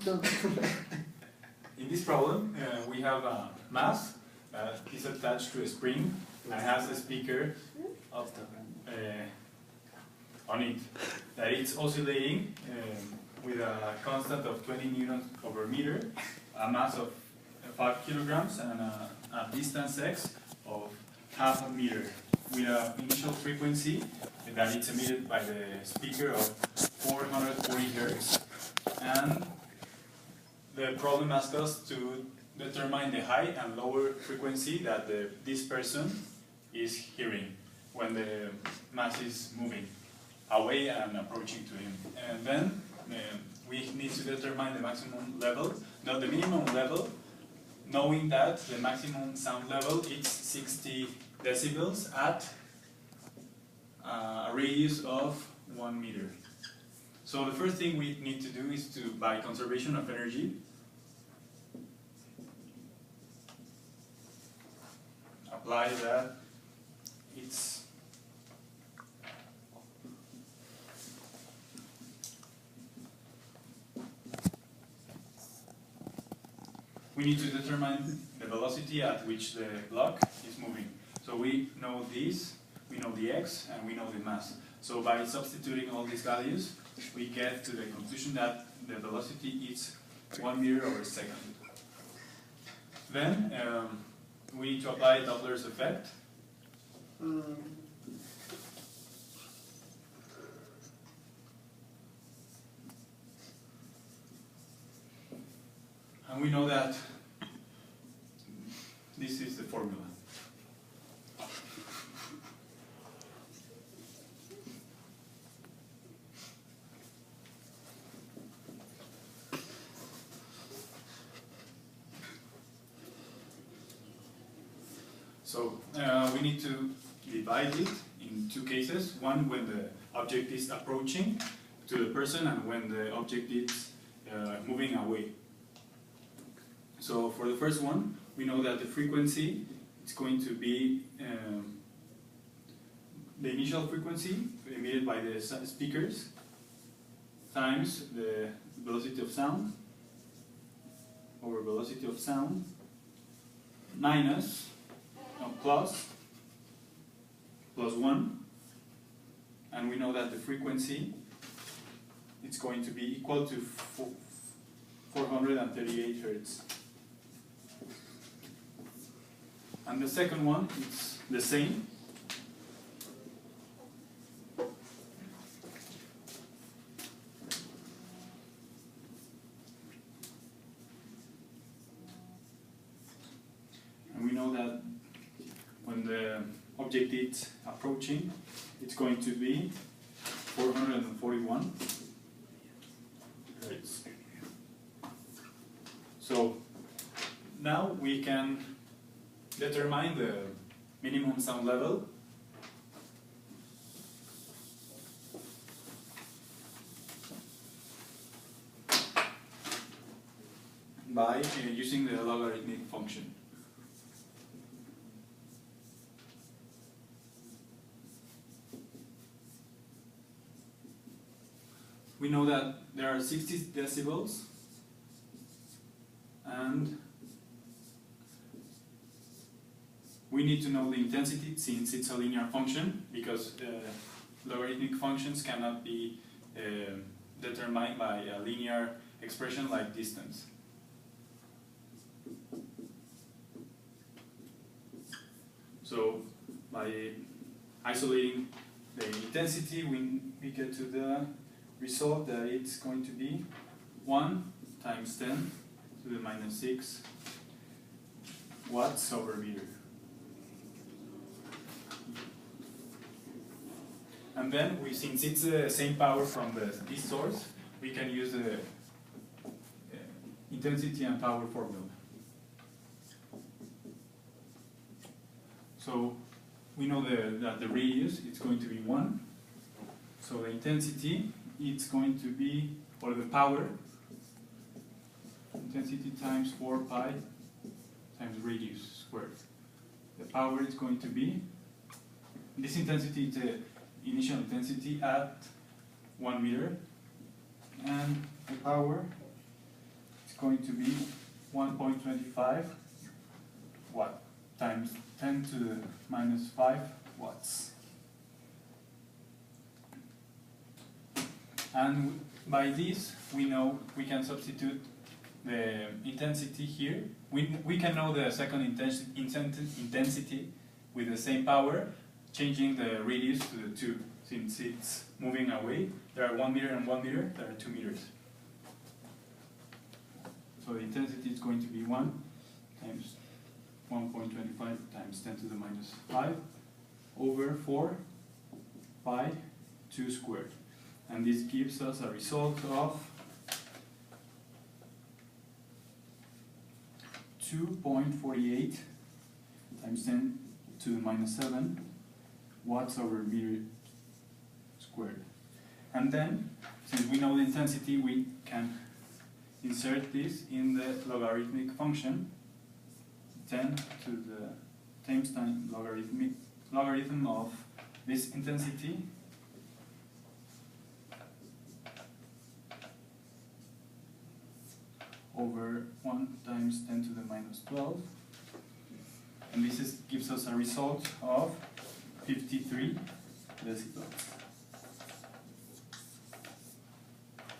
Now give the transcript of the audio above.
In this problem, we have a mass that is attached to a spring and has a speaker up on it. That it's oscillating with a constant of 20 newtons over meter, a mass of 5 kilograms, and a distance x of half a meter, with an initial frequency that it's emitted by the speaker of 440 hertz. And the problem asks us to determine the high and lower frequency that this person is hearing when the mass is moving away and approaching to him. And then we need to determine the maximum level, not the minimum level, knowing that the maximum sound level is 60 decibels at a radius of 1 meter. So the first thing we need to do is to, by conservation of energy, apply that it's we need to determine the velocity at which the block is moving. So we know this, we know the x, and we know the mass. So by substituting all these values, we get to the conclusion that the velocity is 1 meter over a second. Then we need to apply Doppler's effect. And we know that this is the formula. So we need to divide it in two cases. One when the object is approaching to the person and when the object is moving away. So for the first one, we know that the frequency is going to be the initial frequency emitted by the speakers times the velocity of sound over velocity of sound minus plus 1, and we know that the frequency is going to be equal to 438 hertz. And the second one is the same. And we know that when the object is approaching, it's going to be 441 hertz. So now we can determine the minimum sound level by using the logarithmic function. We know that there are 60 decibels and we need to know the intensity since it's a linear function, because logarithmic functions cannot be determined by a linear expression like distance. So by isolating the intensity, we get to the result that it's going to be 1 times 10 to the minus 6 watts over meter. And then, since it's the same power from this source, we can use the intensity and power formula. So we know that the radius is going to be 1. So the intensity it's going to be, or the power, intensity times 4 pi times radius squared. The power is going to be, this intensity is the initial intensity at 1 meter, and the power going to be 1.25 watt times 10 to the minus 5 watts. And by this, we know we can substitute the intensity here. We can know the second intensity with the same power, changing the radius to the 2. Since it's moving away, there are 1 meter and 1 meter, there are 2 meters. So the intensity is going to be 1 times 1.25 times 10 to the minus 5 over 4 pi 2 squared. And this gives us a result of 2.48 times 10 to the minus 7 watts over meter squared. And then, since we know the intensity, we can insert this in the logarithmic function, 10 to the times logarithm of this intensity over 1 times 10 to the minus 12, and this gives us a result of 53 decibels.